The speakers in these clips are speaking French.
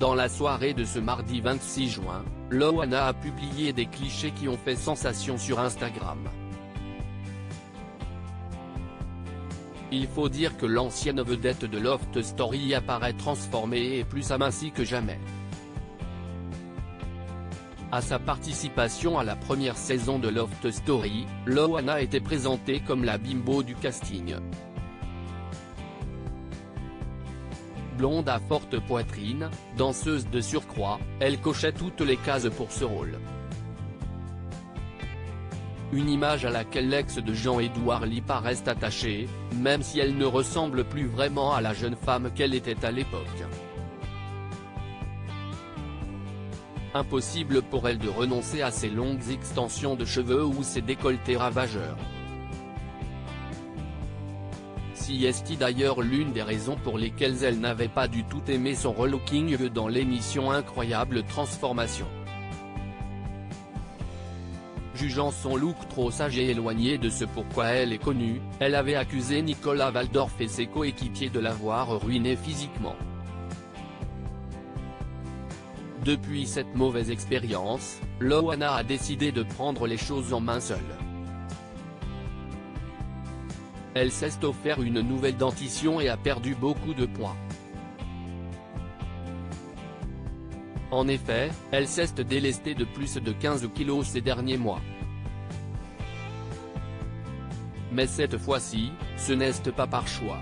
Dans la soirée de ce mardi 26 juin, Loana a publié des clichés qui ont fait sensation sur Instagram. Il faut dire que l'ancienne vedette de Loft Story apparaît transformée et plus amincie que jamais. À sa participation à la première saison de Loft Story, Loana était présentée comme la bimbo du casting. Blonde à forte poitrine, danseuse de surcroît, elle cochait toutes les cases pour ce rôle. Une image à laquelle l'ex de Jean-Édouard Lipa reste attachée, même si elle ne ressemble plus vraiment à la jeune femme qu'elle était à l'époque. Impossible pour elle de renoncer à ses longues extensions de cheveux ou ses décolletés ravageurs. Si est d'ailleurs l'une des raisons pour lesquelles elle n'avait pas du tout aimé son relooking dans l'émission Incroyable Transformation. Jugeant son look trop sage et éloigné de ce pourquoi elle est connue, elle avait accusé Nicolas Waldorf et ses coéquipiers de l'avoir ruinée physiquement. Depuis cette mauvaise expérience, Loana a décidé de prendre les choses en main seule. Elle s'est offert une nouvelle dentition et a perdu beaucoup de poids. En effet, elle s'est délestée de plus de 15 kilos ces derniers mois. Mais cette fois-ci, ce n'est pas par choix.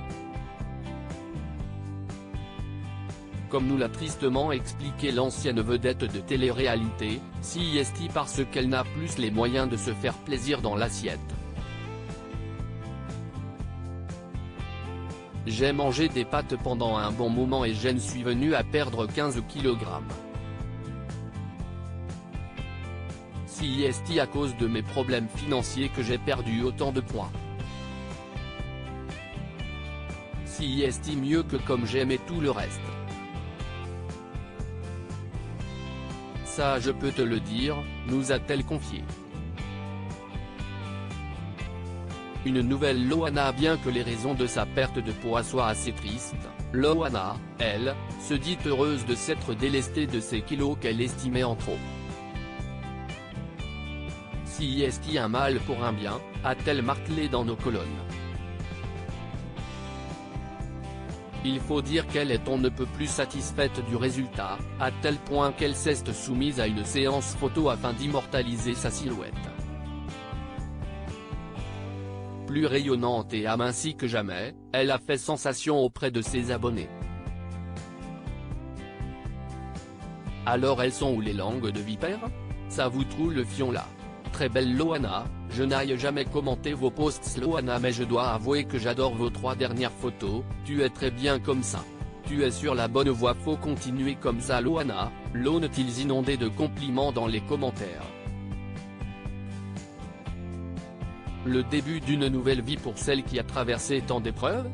Comme nous l'a tristement expliqué l'ancienne vedette de télé-réalité, c'est parce qu'elle n'a plus les moyens de se faire plaisir dans l'assiette. J'ai mangé des pâtes pendant un bon moment et je suis venue à perdre 15 kg. C'est à cause de mes problèmes financiers que j'ai perdu autant de poids. C'est mieux que comme j'aimais tout le reste. Ça je peux te le dire, nous a-t-elle confié. Une nouvelle Loana. Bien que les raisons de sa perte de poids soient assez tristes, Loana, elle, se dit heureuse de s'être délestée de ces kilos qu'elle estimait en trop. Si un mal pour un bien, a-t-elle martelé dans nos colonnes. Il faut dire qu'elle est on ne peut plus satisfaite du résultat, à tel point qu'elle s'est soumise à une séance photo afin d'immortaliser sa silhouette. Plus rayonnante et amincie que jamais, elle a fait sensation auprès de ses abonnés. Alors elles sont où les langues de vipère? Ça vous trouve le fion là. Très belle Loana, je n'aille jamais commenté vos posts Loana, mais je dois avouer que j'adore vos 3 dernières photos, tu es très bien comme ça. Tu es sur la bonne voie, faut continuer comme ça Loana, l'ont-ils inondé de compliments dans les commentaires. Le début d'une nouvelle vie pour celle qui a traversé tant d'épreuves?